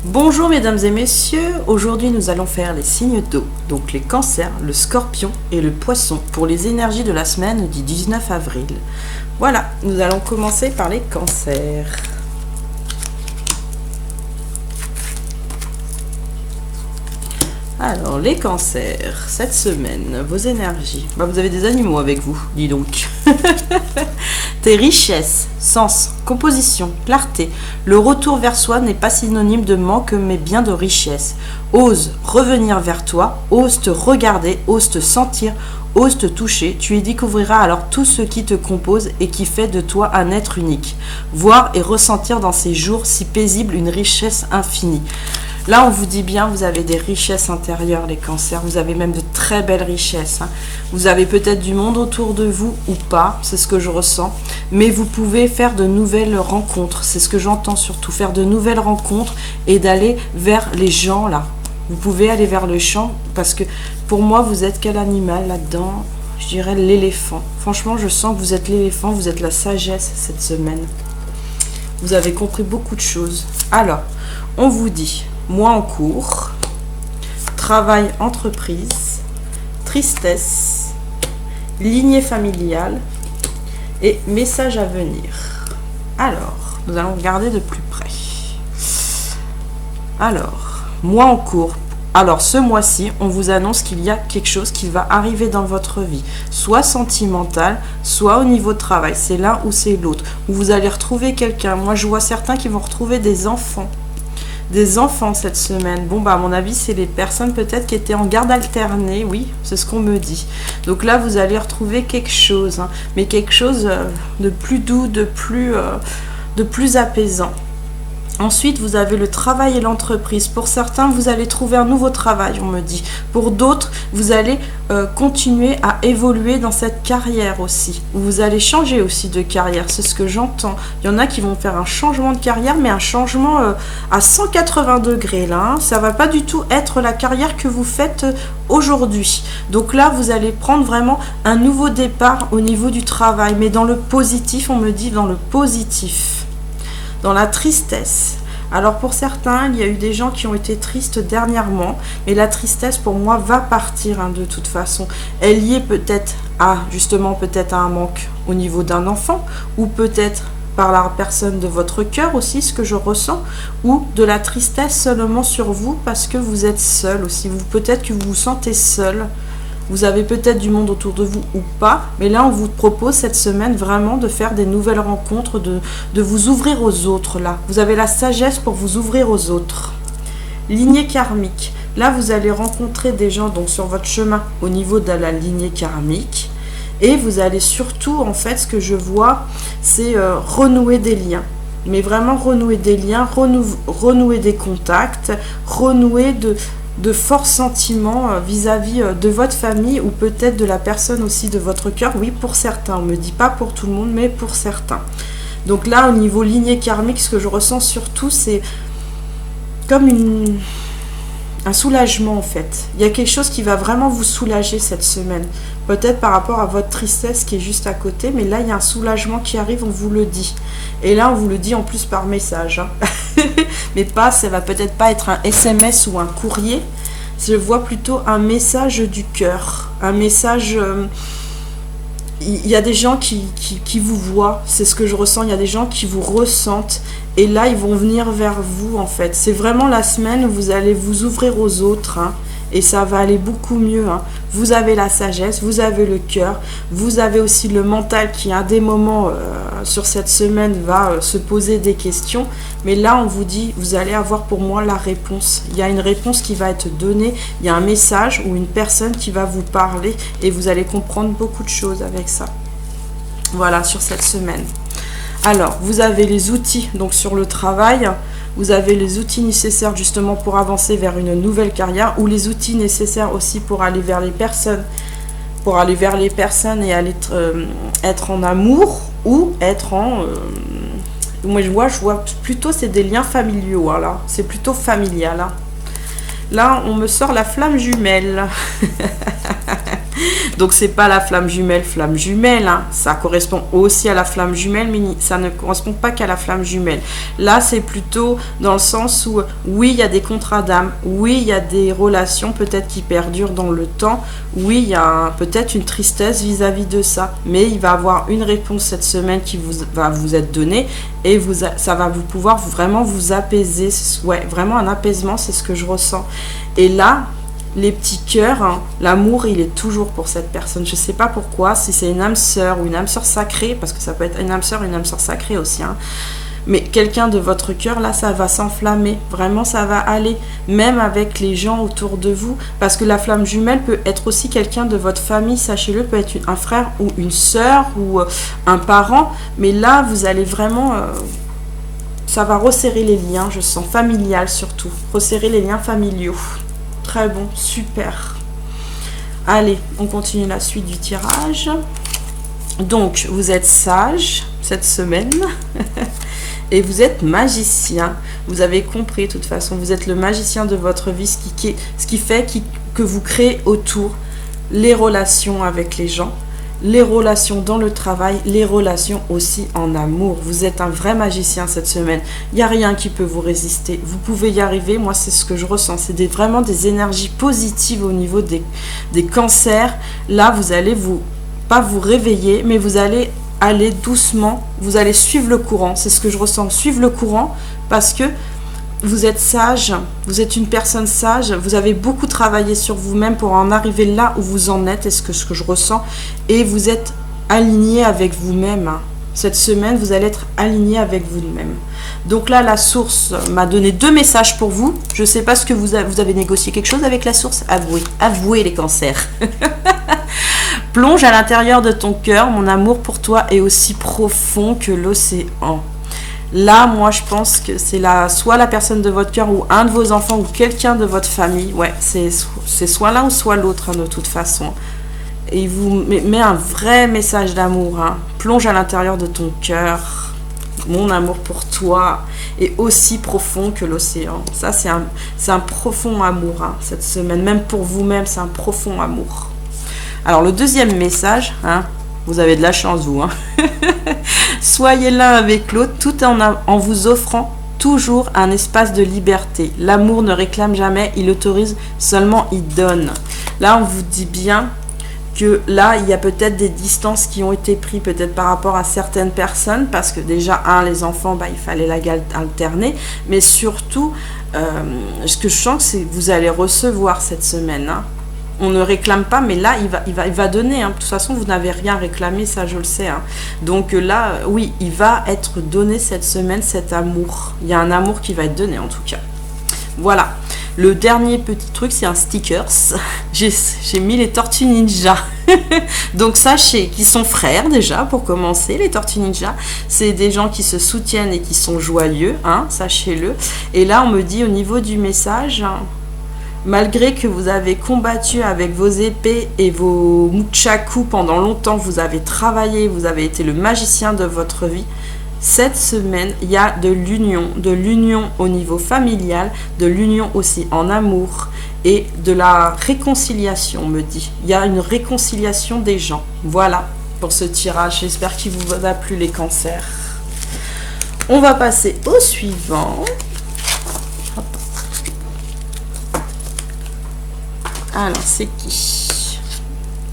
Bonjour mesdames et messieurs, aujourd'hui nous allons faire les signes d'eau, donc les cancers, le scorpion et le poisson pour les énergies de la semaine du 19 avril. Voilà, nous allons commencer par les cancers. Alors les cancers, cette semaine, vos énergies, vous avez des animaux avec vous, dis donc. Tes richesses, sens, composition, clarté. Le retour vers soi n'est pas synonyme de manque mais bien de richesse. Ose revenir vers toi, ose te regarder, ose te sentir, ose te toucher. Tu y découvriras alors tout ce qui te compose et qui fait de toi un être unique. Voir et ressentir dans ces jours si paisibles une richesse infinie. Là, on vous dit bien, vous avez des richesses intérieures, les cancers. Vous avez même de très belles richesses. Vous avez peut-être du monde autour de vous ou pas, c'est ce que je ressens. Mais vous pouvez faire de nouvelles rencontres. C'est ce que j'entends surtout, faire de nouvelles rencontres et d'aller vers les gens là. Vous pouvez aller vers le champ parce que pour moi, vous êtes quel animal là-dedans? Je dirais l'éléphant. Franchement, je sens que vous êtes l'éléphant, vous êtes la sagesse cette semaine. Vous avez compris beaucoup de choses. Alors, on vous dit... mois en cours, travail, entreprise, tristesse, lignée familiale et message à venir. Alors, nous allons regarder de plus près. Alors, mois en cours. Alors, ce mois-ci, on vous annonce qu'il y a quelque chose qui va arriver dans votre vie, soit sentimental, soit au niveau de travail. C'est l'un ou c'est l'autre. Où vous allez retrouver quelqu'un. Moi, je vois certains qui vont retrouver des enfants. Des enfants cette semaine. Bon, à mon avis, c'est les personnes peut-être qui étaient en garde alternée. Oui, c'est ce qu'on me dit. Donc là, vous allez retrouver quelque chose. Mais quelque chose de plus doux, de plus apaisant. Ensuite, vous avez le travail et l'entreprise. Pour certains, vous allez trouver un nouveau travail, on me dit. Pour d'autres, vous allez continuer à évoluer dans cette carrière aussi. Vous allez changer aussi de carrière, c'est ce que j'entends. Il y en a qui vont faire un changement de carrière, mais un changement à 180 degrés. Là, ça ne va pas du tout être la carrière que vous faites aujourd'hui. Donc là, vous allez prendre vraiment un nouveau départ au niveau du travail. Mais dans le positif, on me dit dans le positif. Dans la tristesse. Alors pour certains, il y a eu des gens qui ont été tristes dernièrement, mais la tristesse pour moi va partir de toute façon. Elle y est peut-être peut-être à un manque au niveau d'un enfant, ou peut-être par la personne de votre cœur aussi, ce que je ressens, ou de la tristesse seulement sur vous parce que vous êtes seul aussi. Peut-être que vous vous sentez seul. Vous avez peut-être du monde autour de vous ou pas, mais là on vous propose cette semaine vraiment de faire des nouvelles rencontres, de vous ouvrir aux autres là. Vous avez la sagesse pour vous ouvrir aux autres. Lignée karmique. Là vous allez rencontrer des gens donc sur votre chemin au niveau de la lignée karmique. Et vous allez surtout, en fait, ce que je vois, c'est renouer des liens. Mais vraiment renouer des liens, renouer des contacts, renouer de forts sentiments vis-à-vis de votre famille ou peut-être de la personne aussi de votre cœur. Oui, pour certains, on ne me dit pas pour tout le monde, mais pour certains. Donc là, au niveau lignée karmique, ce que je ressens surtout, c'est comme un soulagement en fait. Il y a quelque chose qui va vraiment vous soulager cette semaine. Peut-être par rapport à votre tristesse qui est juste à côté, mais là, il y a un soulagement qui arrive, on vous le dit. Et là, on vous le dit en plus par message. Mais ça va peut-être pas être un SMS ou un courrier. Je vois plutôt un message du cœur. Un message... il y a des gens qui vous voient, c'est ce que je ressens. Il y a des gens qui vous ressentent. Et là, ils vont venir vers vous, en fait. C'est vraiment la semaine où vous allez vous ouvrir aux autres. Et ça va aller beaucoup mieux. Vous avez la sagesse, vous avez le cœur, vous avez aussi le mental qui, à des moments sur cette semaine, va se poser des questions. Mais là, on vous dit, vous allez avoir pour moi la réponse. Il y a une réponse qui va être donnée, il y a un message ou une personne qui va vous parler et vous allez comprendre beaucoup de choses avec ça. Voilà, sur cette semaine. Alors, vous avez les outils, donc sur le travail, vous avez les outils nécessaires justement pour avancer vers une nouvelle carrière ou les outils nécessaires aussi pour aller vers les personnes. Pour aller vers les personnes et aller être en amour ou être en... moi, je vois plutôt, c'est des liens familiaux, là. C'est plutôt familial, Là, on me sort la flamme jumelle. Donc c'est pas la flamme jumelle, hein. Ça correspond aussi à la flamme jumelle, mais ça ne correspond pas qu'à la flamme jumelle. Là c'est plutôt dans le sens où oui il y a des contrats d'âme, oui il y a des relations peut-être qui perdurent dans le temps, oui il y a peut-être une tristesse vis-à-vis de ça, mais il va avoir une réponse cette semaine qui va vous être donnée et ça va vous pouvoir vraiment vous apaiser. Ouais, vraiment un apaisement, c'est ce que je ressens. Et là les petits cœurs, hein, l'amour, il est toujours pour cette personne. Je ne sais pas pourquoi, si c'est une âme sœur ou une âme sœur sacrée, parce que ça peut être une âme sœur sacrée aussi. Hein. Mais quelqu'un de votre cœur, là, ça va s'enflammer. Vraiment, ça va aller, même avec les gens autour de vous. Parce que la flamme jumelle peut être aussi quelqu'un de votre famille, sachez-le, peut être un frère ou une sœur ou un parent. Mais là, vous allez vraiment... ça va resserrer les liens, je sens, familial surtout. Resserrer les liens familiaux. Très bon, super. Allez, on continue la suite du tirage. Donc, vous êtes sage cette semaine et vous êtes magicien. Vous avez compris, de toute façon, vous êtes le magicien de votre vie, ce qui fait que vous créez autour les relations avec les gens, les relations dans le travail, les relations aussi en amour. Vous êtes un vrai magicien cette semaine. Il n'y a rien qui peut vous résister. Vous pouvez y arriver. Moi, c'est ce que je ressens. C'est vraiment des énergies positives au niveau des cancers. Là, vous allez pas vous réveiller, mais vous allez aller doucement. Vous allez suivre le courant. C'est ce que je ressens. Suivre le courant parce que vous êtes sage, vous êtes une personne sage, vous avez beaucoup travaillé sur vous-même pour en arriver là où vous en êtes, et ce que je ressens, et vous êtes aligné avec vous-même. Cette semaine, vous allez être aligné avec vous-même. Donc là, la source m'a donné 2 messages pour vous. Je ne sais pas ce que vous avez négocié quelque chose avec la source. Avouez les cancers. Plonge à l'intérieur de ton cœur, mon amour pour toi est aussi profond que l'océan. Là, moi, je pense que c'est soit la personne de votre cœur ou un de vos enfants ou quelqu'un de votre famille. Ouais, c'est soit l'un ou soit l'autre, hein, de toute façon. Et il vous met un vrai message d'amour. Hein. Plonge à l'intérieur de ton cœur. Mon amour pour toi est aussi profond que l'océan. Ça, c'est un profond amour, hein, cette semaine. Même pour vous-même, c'est un profond amour. Alors, le deuxième message, hein, vous avez de la chance, vous. Hein. Soyez l'un avec l'autre tout en vous offrant toujours un espace de liberté. L'amour ne réclame jamais, il autorise, seulement il donne. Là, on vous dit bien que là, il y a peut-être des distances qui ont été prises peut-être par rapport à certaines personnes, parce que déjà, les enfants, il fallait alterner, mais surtout, ce que je sens, c'est que vous allez recevoir cette semaine, hein. On ne réclame pas, mais là, il va donner. Hein. De toute façon, vous n'avez rien réclamé, ça, je le sais. Hein. Donc là, oui, il va être donné cette semaine, cet amour. Il y a un amour qui va être donné, en tout cas. Voilà. Le dernier petit truc, c'est un stickers. J'ai mis les Tortues Ninja. Donc, sachez qu'ils sont frères, déjà, pour commencer, les Tortues Ninja. C'est des gens qui se soutiennent et qui sont joyeux, hein, sachez-le. Et là, on me dit, au niveau du message... Hein, malgré que vous avez combattu avec vos épées et vos nunchakus pendant longtemps, vous avez travaillé, vous avez été le magicien de votre vie, cette semaine, il y a de l'union au niveau familial, de l'union aussi en amour et de la réconciliation, on me dit. Il y a une réconciliation des gens. Voilà pour ce tirage. J'espère qu'il vous a plu, les cancers. On va passer au suivant. Alors, c'est qui?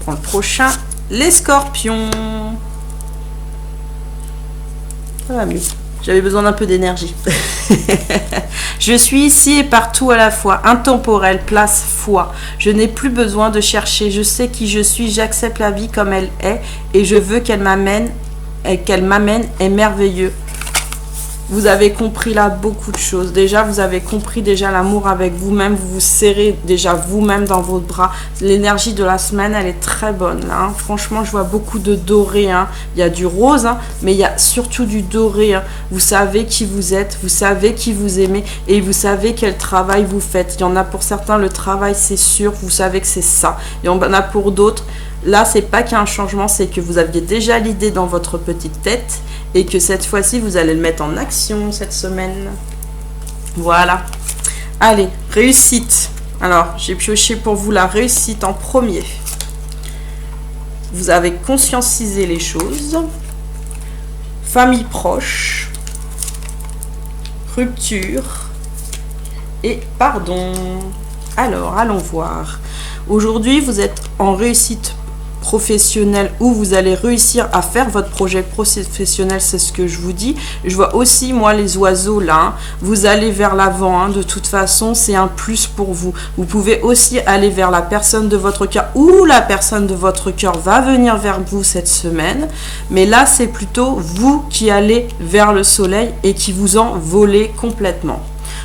On prend le prochain. Les scorpions. Ça va mieux. J'avais besoin d'un peu d'énergie. Je suis ici et partout à la fois. Intemporel, place, foi. Je n'ai plus besoin de chercher. Je sais qui je suis. J'accepte la vie comme elle est. Et je veux qu'elle m'amène. Est merveilleux. Vous avez compris là beaucoup de choses. Déjà, vous avez compris déjà l'amour avec vous-même. Vous vous serrez déjà vous-même dans vos bras. L'énergie de la semaine, elle est très bonne. Là, hein. Franchement, je vois beaucoup de doré. Hein. Il y a du rose, hein, mais il y a surtout du doré. Hein. Vous savez qui vous êtes. Vous savez qui vous aimez. Et vous savez quel travail vous faites. Il y en a pour certains, le travail, c'est sûr. Vous savez que c'est ça. Il y en a pour d'autres. Là, c'est pas qu'il y a un changement, c'est que vous aviez déjà l'idée dans votre petite tête et que cette fois-ci, vous allez le mettre en action cette semaine. Voilà. Allez, réussite. Alors, j'ai pioché pour vous la réussite en premier. Vous avez conscientisé les choses. Famille proche. Rupture. Et pardon. Alors, allons voir. Aujourd'hui, vous êtes en réussite professionnelle où vous allez réussir à faire votre projet professionnel, c'est ce que je vous dis. Je vois aussi, moi, les oiseaux là. Hein. Vous allez vers l'avant. Hein. De toute façon, c'est un plus pour vous. Vous pouvez aussi aller vers la personne de votre cœur ou la personne de votre cœur va venir vers vous cette semaine. Mais là, c'est plutôt vous qui allez vers le soleil et qui vous en volez complètement.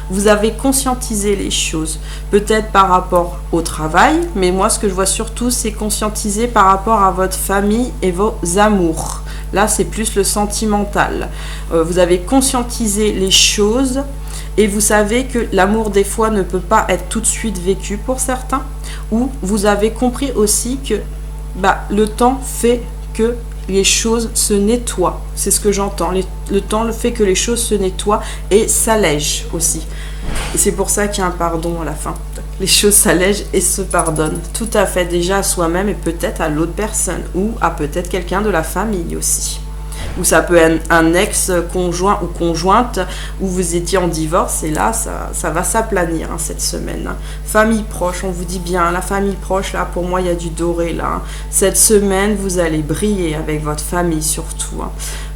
Vous avez conscientisé les choses, peut-être par rapport au travail, mais moi ce que je vois surtout c'est conscientiser par rapport à votre famille et vos amours. Là c'est plus le sentimental. Vous avez conscientisé les choses et vous savez que l'amour des fois ne peut pas être tout de suite vécu pour certains, ou vous avez compris aussi que le temps fait que les choses se nettoient. C'est ce que j'entends. Le temps le fait que les choses se nettoient et s'allègent aussi. Et c'est pour ça qu'il y a un pardon à la fin. Les choses s'allègent et se pardonnent. Tout à fait, déjà à soi-même et peut-être à l'autre personne ou à peut-être quelqu'un de la famille aussi. Ou ça peut être un ex-conjoint ou conjointe où vous étiez en divorce et là, ça va s'aplanir cette semaine. Famille proche, on vous dit bien, la famille proche, là, pour moi, il y a du doré là. Cette semaine, vous allez briller avec votre famille surtout.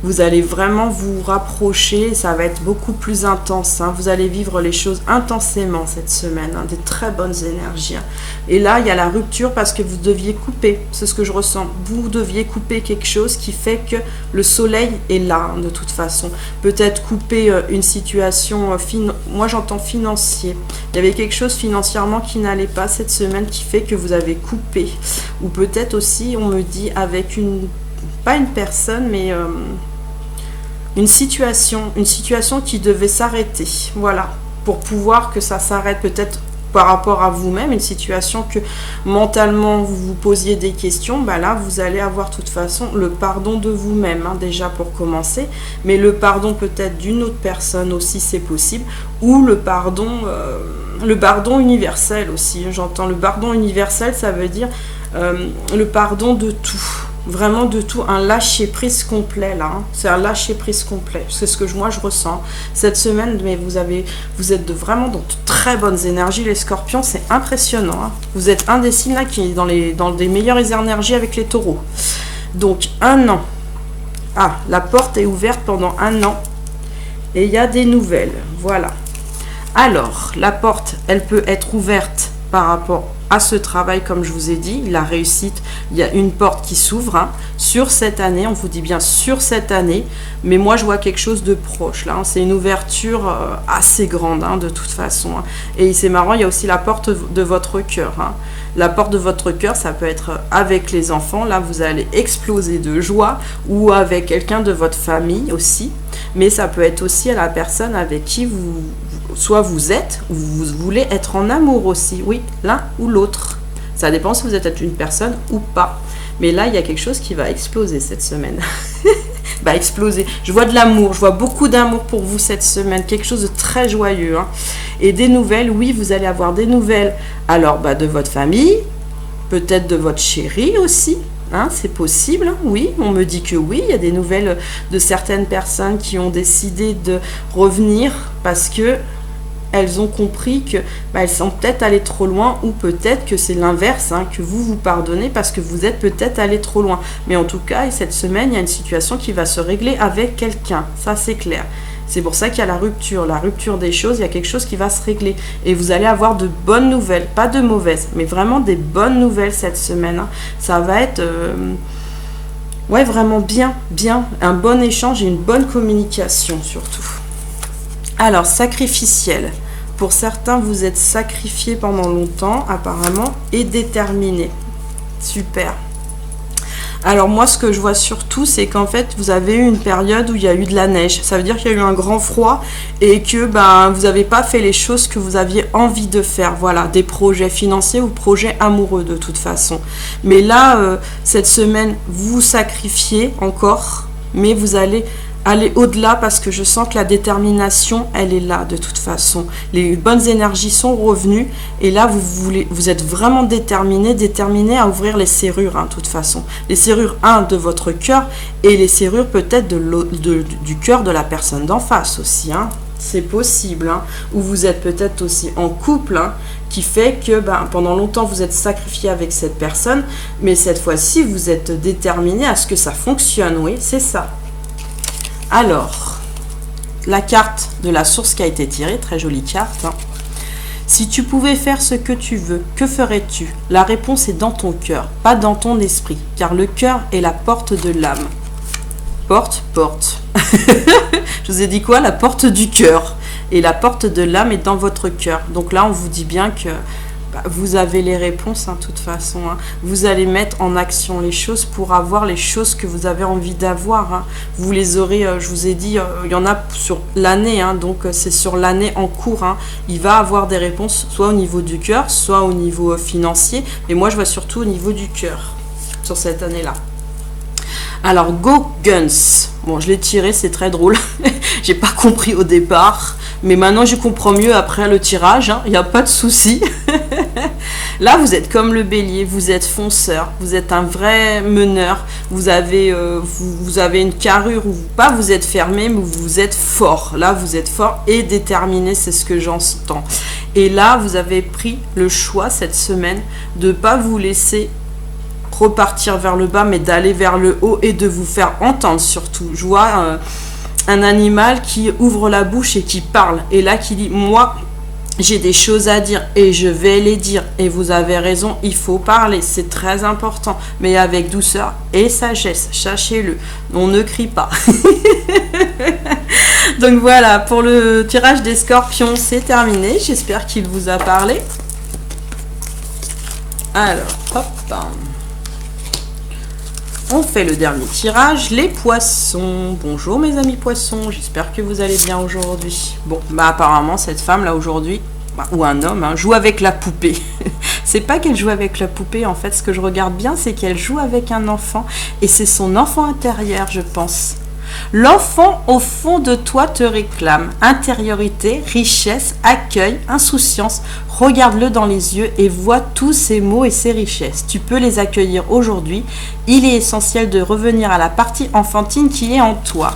Vous allez vraiment vous rapprocher, ça va être beaucoup plus intense. Vous allez vivre les choses intensément cette semaine, des très bonnes énergies. Et là, il y a la rupture parce que vous deviez couper, c'est ce que je ressens. Vous deviez couper quelque chose qui fait que le soleil est là, de toute façon. Peut-être couper une situation, moi j'entends financier. Il y avait quelque chose financièrement qui n'allait pas cette semaine qui fait que vous avez coupé. Ou peut-être aussi, on me dit, avec pas une personne, mais une situation qui devait s'arrêter. Voilà, pour pouvoir que ça s'arrête peut-être par rapport à vous-même, une situation que mentalement vous vous posiez des questions, là vous allez avoir de toute façon le pardon de vous-même, déjà pour commencer, mais le pardon peut-être d'une autre personne aussi c'est possible, ou le pardon universel aussi, j'entends le pardon universel, ça veut dire le pardon de tout. Vraiment de tout, un lâcher-prise complet là, c'est un lâcher-prise complet, c'est ce que moi je ressens cette semaine, mais vous êtes vraiment dans de très bonnes énergies les scorpions, c'est impressionnant, Vous êtes un des signes là qui est dans des meilleures énergies avec les taureaux. Donc 1 an, la porte est ouverte pendant 1 an et il y a des nouvelles, voilà. Alors, la porte, elle peut être ouverte par rapport à ce travail, comme je vous ai dit, la réussite, il y a une porte qui s'ouvre sur cette année, on vous dit bien sur cette année, mais moi je vois quelque chose de proche là, c'est une ouverture assez grande de toute façon, et c'est marrant, il y a aussi la porte de votre cœur, La porte de votre cœur, ça peut être avec les enfants, là vous allez exploser de joie, ou avec quelqu'un de votre famille aussi, mais ça peut être aussi à la personne avec qui soit vous êtes, ou vous voulez être en amour aussi, oui, l'un ou l'autre. Ça dépend si vous êtes une personne ou pas. Mais là, il y a quelque chose qui va exploser cette semaine. Exploser. Je vois de l'amour, je vois beaucoup d'amour pour vous cette semaine, quelque chose de très joyeux. Et des nouvelles, oui, vous allez avoir des nouvelles. Alors, de votre famille, peut-être de votre chéri aussi. C'est possible, oui, on me dit que oui, il y a des nouvelles de certaines personnes qui ont décidé de revenir parce que elles ont compris que elles sont peut-être allées trop loin, ou peut-être que c'est l'inverse, que vous pardonnez parce que vous êtes peut-être allé trop loin. Mais en tout cas, cette semaine, il y a une situation qui va se régler avec quelqu'un, ça c'est clair. C'est pour ça qu'il y a la rupture des choses, il y a quelque chose qui va se régler. Et vous allez avoir de bonnes nouvelles, pas de mauvaises, mais vraiment des bonnes nouvelles cette semaine. Ça va être vraiment bien, un bon échange et une bonne communication surtout. Alors, sacrificiel. Pour certains, vous êtes sacrifié pendant longtemps, apparemment, et déterminé. Super. Alors moi, ce que je vois surtout, c'est qu'en fait, vous avez eu une période où il y a eu de la neige. Ça veut dire qu'il y a eu un grand froid et que vous n'avez pas fait les choses que vous aviez envie de faire. Voilà, des projets financiers ou projets amoureux de toute façon. Mais là, cette semaine, vous sacrifiez encore, mais vous allez aller au-delà parce que je sens que la détermination, elle est là de toute façon. Les bonnes énergies sont revenues et là, vous êtes vraiment déterminé à ouvrir les serrures, de toute façon. Les serrures, de votre cœur et les serrures peut-être du cœur de la personne d'en face aussi, C'est possible, ou vous êtes peut-être aussi en couple, qui fait que pendant longtemps vous êtes sacrifié avec cette personne, mais cette fois-ci vous êtes déterminé à ce que ça fonctionne, oui, c'est ça. Alors, la carte de la source qui a été tirée, très jolie carte. Si tu pouvais faire ce que tu veux, que ferais-tu? La réponse est dans ton cœur, pas dans ton esprit, car le cœur est la porte de l'âme. Porte. Je vous ai dit quoi? La porte du cœur. Et la porte de l'âme est dans votre cœur. Donc là, on vous dit bien que vous avez les réponses, de toute façon. Vous allez mettre en action les choses pour avoir les choses que vous avez envie d'avoir. Vous les aurez, je vous ai dit, il y en a sur l'année, donc c'est sur l'année en cours. Il va avoir des réponses, soit au niveau du cœur, soit au niveau financier. Mais moi, je vois surtout au niveau du cœur, sur cette année-là. Alors, Go Guns. Bon, je l'ai tiré, c'est très drôle. J'ai pas compris au départ. Mais maintenant, je comprends mieux après le tirage. Il n'y a pas de souci. Là, vous êtes comme le bélier. Vous êtes fonceur. Vous êtes un vrai meneur. Vous avez une carrure où vous êtes fermé, mais vous êtes fort. Là, vous êtes fort et déterminé. C'est ce que j'entends. Et là, vous avez pris le choix cette semaine de ne pas vous laisser repartir vers le bas, mais d'aller vers le haut et de vous faire entendre surtout. Je vois un animal qui ouvre la bouche et qui parle. Et là, qui dit, moi, j'ai des choses à dire et je vais les dire. Et vous avez raison, il faut parler, c'est très important. Mais avec douceur et sagesse, sachez-le, on ne crie pas. Donc voilà, pour le tirage des scorpions, c'est terminé. J'espère qu'il vous a parlé. Alors, hop. On fait le dernier tirage, les poissons. Bonjour mes amis poissons, j'espère que vous allez bien aujourd'hui. Bon, apparemment cette femme là aujourd'hui, ou un homme, joue avec la poupée. C'est pas qu'elle joue avec la poupée, en fait, ce que je regarde bien, c'est qu'elle joue avec un enfant. Et c'est son enfant intérieur, je pense. L'enfant au fond de toi te réclame. Intériorité, richesse, accueil, insouciance. Regarde-le dans les yeux et vois tous ces mots et ces richesses. Tu peux les accueillir aujourd'hui. Il est essentiel de revenir à la partie enfantine qui est en toi.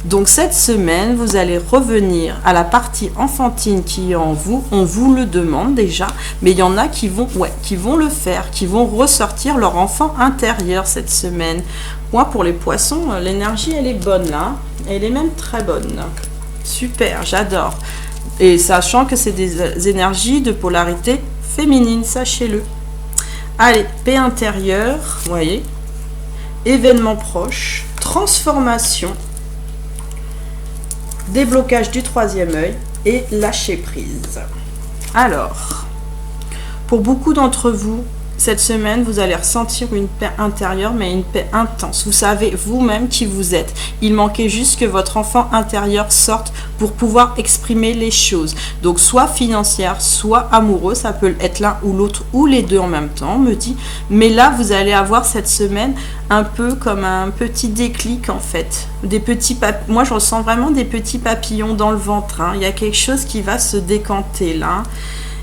Donc cette semaine, vous allez revenir à la partie enfantine qui est en vous. On vous le demande déjà, mais il y en a qui vont le faire, qui vont ressortir leur enfant intérieur cette semaine. Moi, pour les poissons, l'énergie, elle est bonne là. Elle est même très bonne. Super, j'adore. Et sachant que c'est des énergies de polarité féminine, sachez-le. Allez, paix intérieure, vous voyez. Événement proche, transformation, déblocage du troisième œil et lâcher prise. Alors, pour beaucoup d'entre vous, cette semaine, vous allez ressentir une paix intérieure, mais une paix intense. Vous savez vous-même qui vous êtes. Il manquait juste que votre enfant intérieur sorte pour pouvoir exprimer les choses. Donc, soit financière, soit amoureux, ça peut être l'un ou l'autre, ou les deux en même temps, on me dit. Mais là, vous allez avoir cette semaine un peu comme un petit déclic, en fait. Moi, je ressens vraiment des petits papillons dans le ventre. Il y a quelque chose qui va se décanter, là.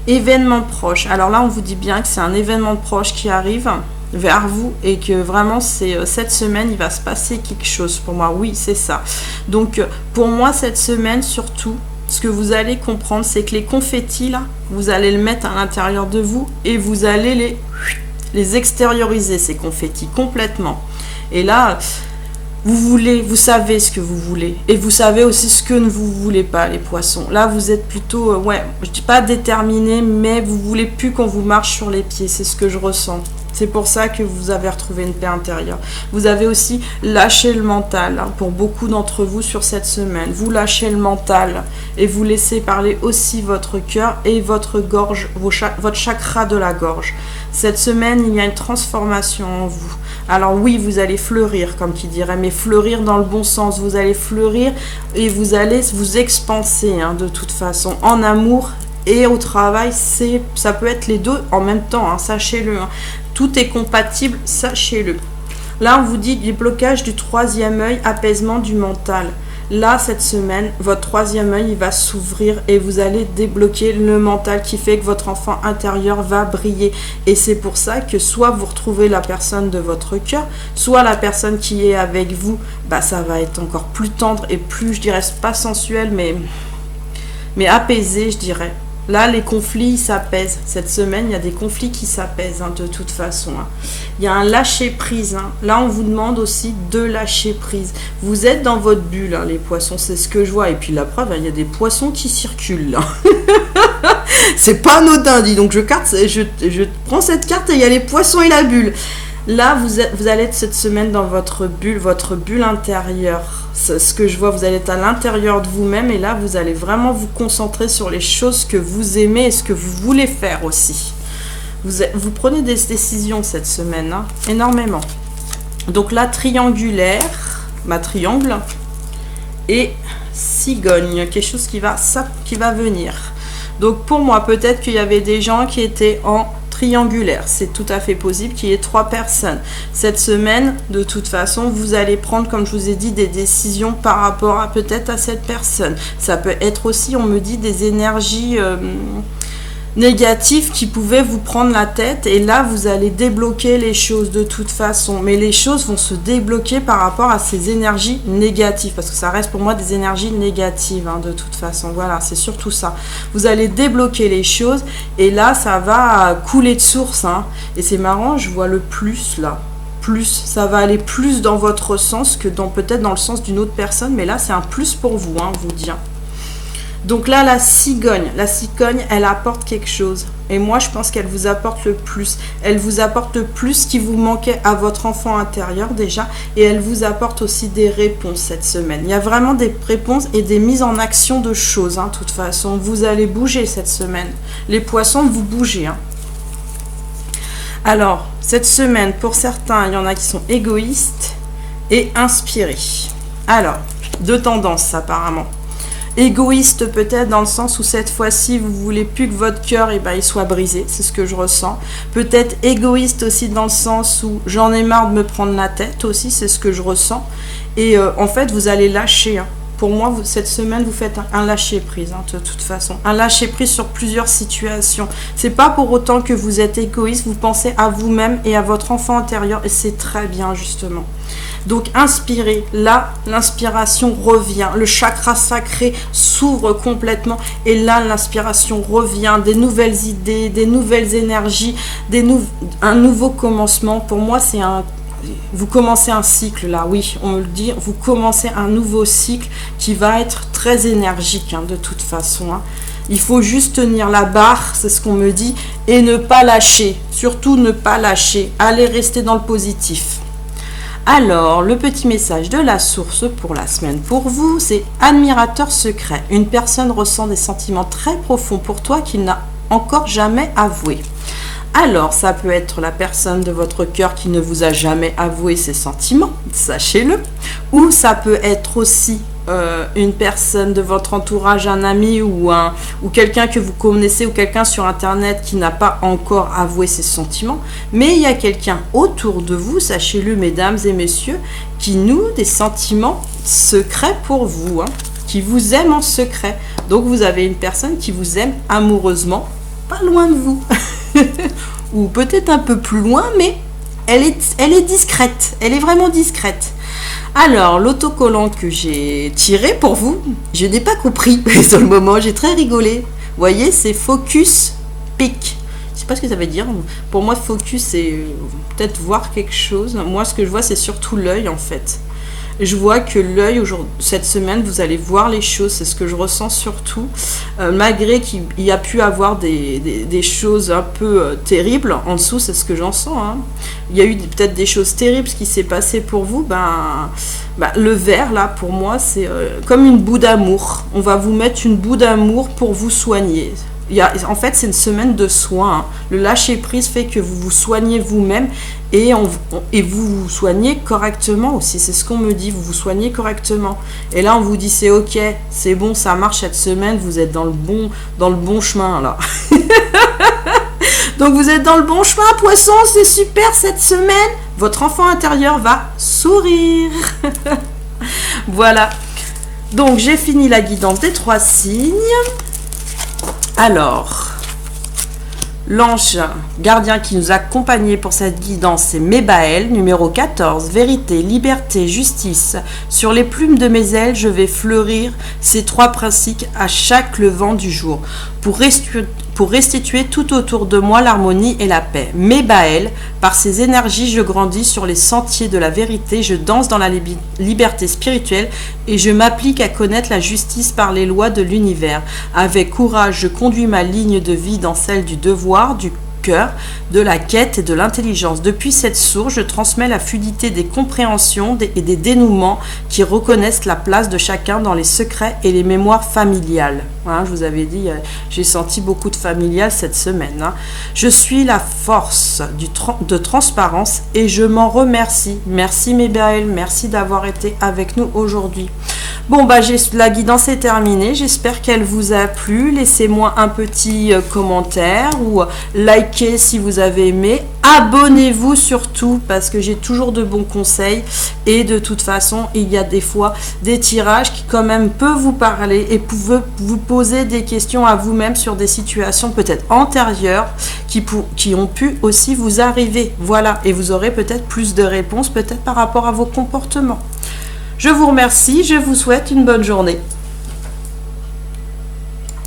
Événement proche. Alors là, on vous dit bien que c'est un événement proche qui arrive vers vous et que vraiment, c'est cette semaine, il va se passer quelque chose pour moi. Oui, c'est ça. Donc, pour moi, cette semaine, surtout, ce que vous allez comprendre, c'est que les confettis, là, vous allez le mettre à l'intérieur de vous et vous allez les extérioriser, ces confettis, complètement. Et là, vous savez ce que vous voulez. Et vous savez aussi ce que ne vous voulez pas, les poissons. Là, vous êtes plutôt, je dis pas déterminé, mais vous voulez plus qu'on vous marche sur les pieds. C'est ce que je ressens. C'est pour ça que vous avez retrouvé une paix intérieure. Vous avez aussi lâché le mental, pour beaucoup d'entre vous sur cette semaine. Vous lâchez le mental et vous laissez parler aussi votre cœur et votre gorge, votre chakra de la gorge. Cette semaine, il y a une transformation en vous. Alors oui, vous allez fleurir, comme qui dirait, mais fleurir dans le bon sens. Vous allez fleurir et vous allez vous expanser, de toute façon, en amour et au travail. Ça peut être les deux en même temps, sachez-le. Tout est compatible, sachez-le. Là, on vous dit déblocage du troisième œil, apaisement du mental. Là, cette semaine, votre troisième œil, il va s'ouvrir et vous allez débloquer le mental qui fait que votre enfant intérieur va briller. Et c'est pour ça que soit vous retrouvez la personne de votre cœur, soit la personne qui est avec vous, bah, ça va être encore plus tendre et plus, je dirais, pas sensuel, mais apaisé, je dirais. Là, les conflits s'apaisent. Cette semaine, il y a des conflits qui s'apaisent, hein, de toute façon. Hein. Il y a un lâcher-prise. Hein. Là, on vous demande aussi de lâcher prise. Vous êtes dans votre bulle, hein, les poissons, c'est ce que je vois. Et puis la preuve, hein, il y a des poissons qui circulent. Là. C'est pas anodin, dis donc. Je prends cette carte et il y a les poissons et la bulle. Là, vous allez être cette semaine dans votre bulle intérieure. Ce que je vois, vous allez être à l'intérieur de vous-même et là, vous allez vraiment vous concentrer sur les choses que vous aimez et ce que vous voulez faire aussi. Vous prenez des décisions cette semaine, hein, énormément. Donc là, triangulaire, ma triangle et cigogne, quelque chose qui va venir. Donc pour moi, peut-être qu'il y avait des gens qui étaient en triangulaire, c'est tout à fait possible qu'il y ait 3 personnes. Cette semaine, de toute façon, vous allez prendre, comme je vous ai dit, des décisions par rapport à peut-être à cette personne. Ça peut être aussi, on me dit, des énergies négatives qui pouvaient vous prendre la tête et là, vous allez débloquer les choses de toute façon. Mais les choses vont se débloquer par rapport à ces énergies négatives parce que ça reste pour moi des énergies négatives, hein, de toute façon. Voilà, c'est surtout ça. Vous allez débloquer les choses et là, ça va couler de source. Hein. Et c'est marrant, je vois le plus là. Plus, ça va aller plus dans votre sens que peut-être dans le sens d'une autre personne. Mais là, c'est un plus pour vous, hein, vous dire. Donc là, la cigogne, elle apporte quelque chose. Et moi, je pense qu'elle vous apporte le plus. Elle vous apporte le plus qui vous manquait à votre enfant intérieur déjà. Et elle vous apporte aussi des réponses cette semaine. Il y a vraiment des réponses et des mises en action de choses. Hein, de toute façon, vous allez bouger cette semaine. Les poissons, vous bougez. Hein. Alors, cette semaine, pour certains, il y en a qui sont égoïstes et inspirés. Alors, 2 tendances apparemment. Égoïste peut-être dans le sens où cette fois-ci vous voulez plus que votre cœur il soit brisé, c'est ce que je ressens. Peut-être égoïste aussi dans le sens où j'en ai marre de me prendre la tête aussi, c'est ce que je ressens. Et en fait vous allez lâcher. Hein. Pour moi, cette semaine, vous faites un lâcher-prise, hein, de toute façon. Un lâcher-prise sur plusieurs situations. C'est pas pour autant que vous êtes égoïste, vous pensez à vous-même et à votre enfant intérieur, et c'est très bien, justement. Donc, inspirez. Là, l'inspiration revient. Le chakra sacré s'ouvre complètement, et là, l'inspiration revient. Des nouvelles idées, des nouvelles énergies, un nouveau commencement. Pour moi, c'est vous commencez un cycle là, oui, on me le dit, vous commencez un nouveau cycle qui va être très énergique, hein, de toute façon. Hein. Il faut juste tenir la barre, c'est ce qu'on me dit, et ne pas lâcher, surtout ne pas lâcher, allez rester dans le positif. Alors, le petit message de la source pour la semaine pour vous, c'est admirateur secret. Une personne ressent des sentiments très profonds pour toi qu'il n'a encore jamais avoués. Alors, ça peut être la personne de votre cœur qui ne vous a jamais avoué ses sentiments, sachez-le. Ou ça peut être aussi une personne de votre entourage, un ami ou quelqu'un que vous connaissez ou quelqu'un sur Internet qui n'a pas encore avoué ses sentiments. Mais il y a quelqu'un autour de vous, sachez-le mesdames et messieurs, qui noue des sentiments secrets pour vous, hein, qui vous aime en secret. Donc vous avez une personne qui vous aime amoureusement, pas loin de vous. Ou peut-être un peu plus loin, mais elle est discrète, elle est vraiment discrète. Alors, l'autocollant que j'ai tiré pour vous, je n'ai pas compris, sur le moment, j'ai très rigolé. Vous voyez, c'est Focus Pic. Je ne sais pas ce que ça veut dire. Pour moi, focus, c'est peut-être voir quelque chose. Moi, ce que je vois, c'est surtout l'œil, en fait. Je vois que l'œil, cette semaine, vous allez voir les choses, c'est ce que je ressens surtout. Malgré qu'il y a pu avoir des choses un peu terribles en dessous, c'est ce que j'en sens. Hein. Il y a eu peut-être des choses terribles qui s'est passé pour vous. Le vert, là, pour moi, c'est comme une boue d'amour. On va vous mettre une boue d'amour pour vous soigner. En fait, c'est une semaine de soins. Hein. Le lâcher-prise fait que vous vous soignez vous-même et vous vous soignez correctement aussi. C'est ce qu'on me dit, vous vous soignez correctement. Et là, on vous dit, c'est ok, c'est bon, ça marche cette semaine, vous êtes dans le bon chemin, là. Donc vous êtes dans le bon chemin, poisson, c'est super cette semaine. Votre enfant intérieur va sourire. Voilà. Donc j'ai fini la guidance des 3 signes. Alors, l'ange gardien qui nous accompagnait pour cette guidance, c'est Mébaël, numéro 14. Vérité, liberté, justice. Sur les plumes de mes ailes, je vais fleurir ces 3 principes à chaque levant du jour. Pour restituer tout autour de moi l'harmonie et la paix. Mébaël, par ses énergies, je grandis sur les sentiers de la vérité, je danse dans la liberté spirituelle et je m'applique à connaître la justice par les lois de l'univers. Avec courage, je conduis ma ligne de vie dans celle du devoir, du cœur, de la quête et de l'intelligence. Depuis cette source, je transmets la fluidité des compréhensions et des dénouements qui reconnaissent la place de chacun dans les secrets et les mémoires familiales. Hein, je vous avais dit, j'ai senti beaucoup de familial cette semaine. Hein. Je suis la force de transparence et je m'en remercie. Merci Mébaël, merci d'avoir été avec nous aujourd'hui. Bon, bah, la guidance est terminée. J'espère qu'elle vous a plu. Laissez-moi un petit commentaire ou likez si vous avez aimé. Abonnez-vous surtout parce que j'ai toujours de bons conseils. Et de toute façon, il y a des fois des tirages qui quand même peuvent vous parler et peuvent vous poser des questions à vous-même sur des situations peut-être antérieures qui ont pu aussi vous arriver. Voilà, et vous aurez peut-être plus de réponses peut-être par rapport à vos comportements. Je vous remercie, je vous souhaite une bonne journée.